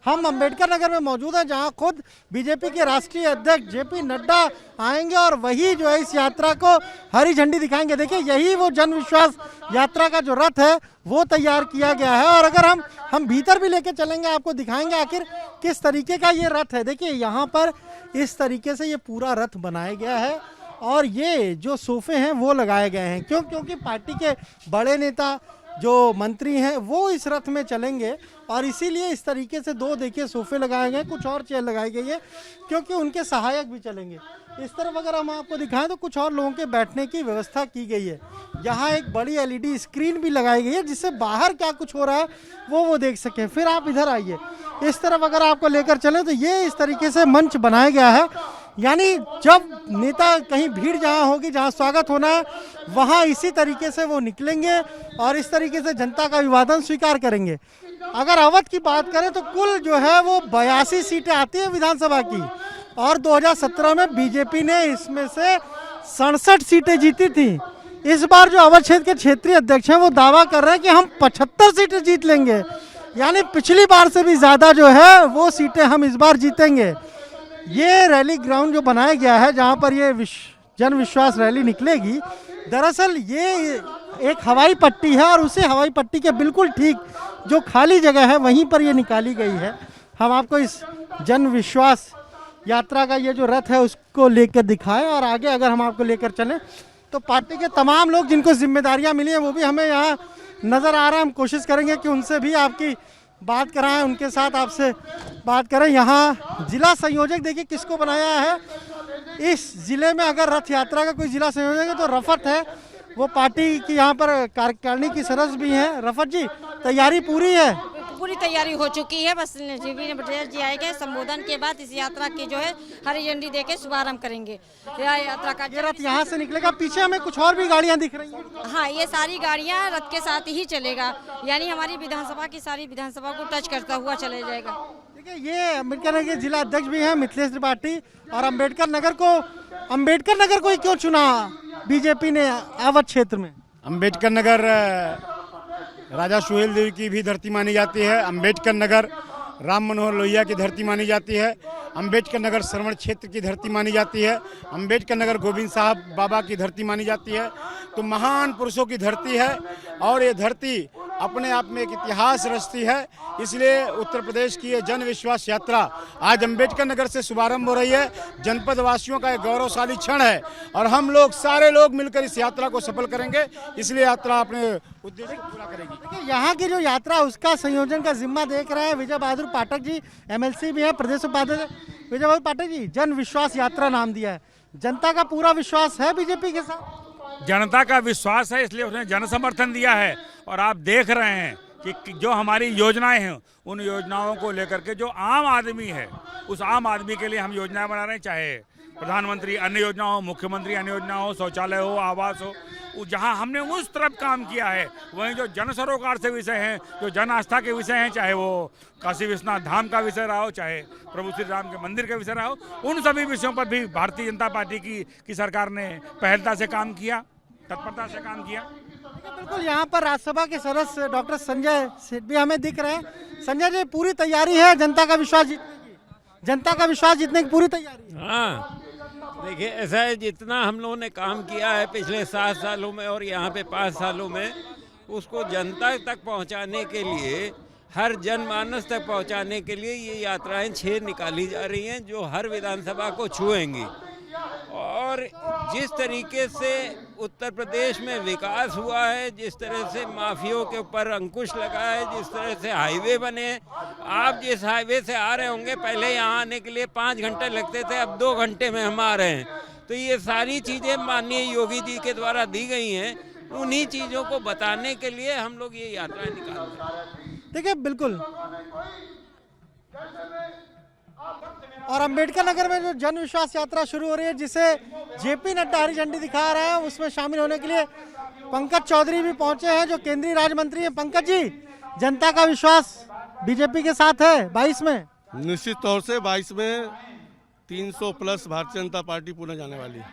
हम अंबेडकर नगर में मौजूद हैं, जहां खुद बीजेपी के राष्ट्रीय अध्यक्ष जेपी नड्डा आएंगे और वही जो है इस यात्रा को हरी झंडी दिखाएंगे। देखिए, यही वो जन विश्वास यात्रा का जो रथ है वो तैयार किया गया है। और अगर हम भीतर भी लेके चलेंगे, आपको दिखाएंगे आखिर किस तरीके का ये रथ है। देखिए, यहाँ पर इस तरीके से ये पूरा रथ बनाया गया है और ये जो सोफे हैं वो लगाए गए हैं। क्योंकि पार्टी के बड़े नेता जो मंत्री हैं वो इस रथ में चलेंगे और इसीलिए इस तरीके से दो देखिए सोफे लगाए गए, कुछ और चेयर लगाई गई है क्योंकि उनके सहायक भी चलेंगे। इस तरफ अगर हम आपको दिखाएं तो कुछ और लोगों के बैठने की व्यवस्था की गई है। यहाँ एक बड़ी एलईडी स्क्रीन भी लगाई गई है जिससे बाहर क्या कुछ हो रहा है वो देख सकें। फिर आप इधर आइए, इस तरफ अगर आपको लेकर चलें तो ये इस तरीके से मंच बनाया गया है, यानी जब नेता कहीं भीड़ जहाँ होगी, जहाँ स्वागत होना है, वहाँ इसी तरीके से वो निकलेंगे और इस तरीके से जनता का अभिवादन स्वीकार करेंगे। अगर अवध की बात करें तो कुल जो है वो 82 सीटें आती है विधानसभा की और 2017 में बीजेपी ने इसमें से 67 सीटें जीती थी। इस बार जो अवध क्षेत्र के क्षेत्रीय अध्यक्ष हैं वो दावा कर रहे हैं कि हम 75 सीटें जीत लेंगे, यानी पिछली बार से भी ज़्यादा जो है वो सीटें हम इस बार जीतेंगे। ये रैली ग्राउंड जो बनाया गया है जहाँ पर ये जन विश्वास रैली निकलेगी, दरअसल ये एक हवाई पट्टी है और उसी हवाई पट्टी के बिल्कुल ठीक जो खाली जगह है वहीं पर ये निकाली गई है। हम आपको इस जन विश्वास यात्रा का ये जो रथ है उसको लेकर दिखाएं और आगे अगर हम आपको लेकर चलें तो पार्टी के तमाम लोग जिनको जिम्मेदारियां मिली हैं वो भी हमें यहाँ नज़र आ रहे हैं। हम कोशिश करेंगे कि उनसे भी आपकी बात कराएं, उनके साथ आपसे बात करें। यहाँ जिला संयोजक देखिए किसको बनाया है इस जिले में। अगर रथ यात्रा का कोई जिला संयोजक है तो रफत है, वो पार्टी की यहाँ पर कार्यकारिणी की सदस्य भी हैं। रफत जी, तैयारी पूरी है? पूरी तैयारी हो चुकी है, बस जीवी पटेल जी आएंगे, संबोधन के बाद इस यात्रा की जो है हरी झंडी देके शुभारंभ करेंगे। यात्रा का ये रथ यहाँ से निकलेगा, पीछे हमें कुछ और भी गाड़ियाँ दिख रही हैं। हाँ, ये सारी गाड़ियाँ रथ के साथ ही चलेगा, यानी हमारी विधानसभा की सारी विधानसभा को टच करता हुआ चले जाएगा। देखिए, ये अम्बेडकर नगर के जिला अध्यक्ष भी हैं मिथिलेश त्रिपाठी। और अम्बेडकर नगर को ही क्यों चुना बीजेपी ने अवध क्षेत्र में? अम्बेडकर नगर राजा सुहेल देव की भी धरती मानी जाती है। अम्बेडकर नगर राम मनोहर लोहिया की धरती मानी जाती है। अम्बेडकर नगर श्रवण क्षेत्र की धरती मानी जाती है। अम्बेडकर नगर गोविंद साहब बाबा की धरती मानी जाती है। तो महान पुरुषों की धरती है और ये धरती अपने आप में एक इतिहास रचती है। इसलिए उत्तर प्रदेश की ये जन विश्वास यात्रा आज अम्बेडकर नगर से शुभारंभ हो रही है। जनपद वासियों का एक गौरवशाली क्षण है और हम लोग सारे लोग मिलकर इस यात्रा को सफल करेंगे, इसलिए यात्रा अपने उद्देश्य को पूरा करेगी। देखिए, यहाँ की जो यात्रा उसका संयोजन का जिम्मा देख रहे हैं विजय बहादुर पाठक जी, एमएलसी भी है, प्रदेश उपाध्यक्ष। विजय बहादुर पाठक जी, जन विश्वास यात्रा नाम दिया है, जनता का पूरा विश्वास है बीजेपी के साथ? जनता का विश्वास है, इसलिए उसने जन समर्थन दिया है। और आप देख रहे हैं कि जो हमारी योजनाएं हैं उन योजनाओं को लेकर के जो आम आदमी है उस आम आदमी के लिए हम योजनाएं बना रहे हैं, चाहे प्रधानमंत्री अन्य योजना हो, मुख्यमंत्री अन्य योजना हो, शौचालय हो, आवास हो, जहां हमने उस तरफ काम किया है। वहीं जो जन सरोकार से विषय हैं, जो जन आस्था के विषय हैं, चाहे वो काशी विश्वनाथ धाम का विषय रहा हो, चाहे प्रभु श्री राम के मंदिर का विषय रहा हो, उन सभी विषयों पर भी भारतीय जनता पार्टी की सरकार ने पहलता से काम किया, तत्परता से काम किया। बिल्कुल, यहाँ पर राज्यसभा के सदस्य डॉक्टर संजय सेठ भी हमें दिख रहे हैं। संजय जी, पूरी तैयारी है जनता का विश्वास जीतने की? जनता का विश्वास जीतने की पूरी तैयारी है? हाँ, देखिए ऐसा है, जितना हम लोगों ने काम किया है पिछले 7 सालों में और यहाँ पे 5 सालों में, उसको जनता तक पहुँचाने के लिए, हर जनमानस तक पहुँचाने के लिए ये यात्राएं 6 निकाली जा रही हैं जो हर विधानसभा को छुएंगी। और जिस तरीके से उत्तर प्रदेश में विकास हुआ है, जिस तरह से माफियों के ऊपर अंकुश लगा है, जिस तरह से हाईवे बने हैं, आप जिस हाईवे से आ रहे होंगे, पहले यहाँ आने के लिए 5 घंटे लगते थे, अब 2 घंटे में हम आ रहे हैं। तो ये सारी चीज़ें माननीय योगी जी के द्वारा दी गई हैं, उन्हीं चीज़ों को बताने के लिए हम लोग ये यात्राएं निकालते हैं। देखिए, बिल्कुल, और अंबेडकर नगर में जो जन विश्वास यात्रा शुरू हो रही है जिसे जेपी नड्डा हरी झंडी दिखा रहे हैं, उसमें शामिल होने के लिए पंकज चौधरी भी पहुंचे हैं जो केंद्रीय राज्य मंत्री हैं। पंकज जी, जनता का विश्वास बीजेपी के साथ है 22 में? निश्चित तौर से 22 में 300 प्लस भारतीय जनता पार्टी पुनः जाने वाली है।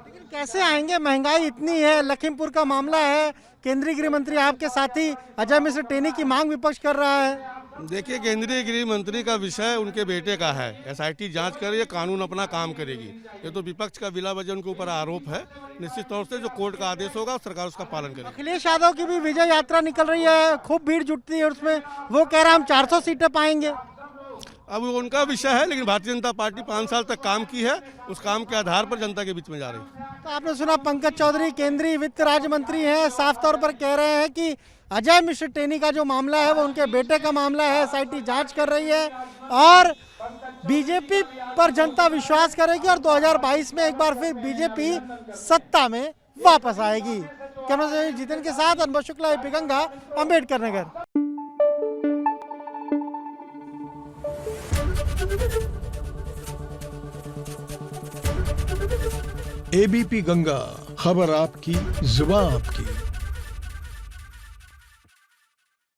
लेकिन कैसे आएंगे? महंगाई इतनी है, लखीमपुर का मामला है, केंद्रीय गृह मंत्री आपके साथी अजय मिश्र टेनी की मांग विपक्ष कर रहा है। देखिए, केंद्रीय गृह मंत्री का विषय उनके बेटे का है। एसआईटी जांच करे, ये कानून अपना काम करेगी। ये तो विपक्ष का बिला वजह उनके ऊपर आरोप है। निश्चित तौर से जो कोर्ट का आदेश होगा सरकार उसका पालन करेगी। अखिलेश यादव की भी विजय यात्रा निकल रही है, खूब भीड़ जुटती है उसमें, वो कह रहा है हम 400 सीटें पाएंगे। अब वो उनका विषय है, लेकिन भारतीय जनता पार्टी 5 साल तक काम की है, उस काम के आधार पर जनता के बीच में जा रही है। तो आपने सुना पंकज चौधरी केंद्रीय वित्त राज्य मंत्री हैं, साफ तौर पर कह रहे हैं कि अजय मिश्र टेनी का जो मामला है वो उनके बेटे का मामला है, एसआईटी जांच कर रही है और बीजेपी पर जनता विश्वास करेगी और 2022 में एक बार फिर बीजेपी सत्ता में वापस आएगी। कैमरा से जितेन के साथ अनुभव शुक्ला, एपी गंगा, अम्बेडकर नगर। एबीपी गंगा, खबर आपकी, जुबान आपकी।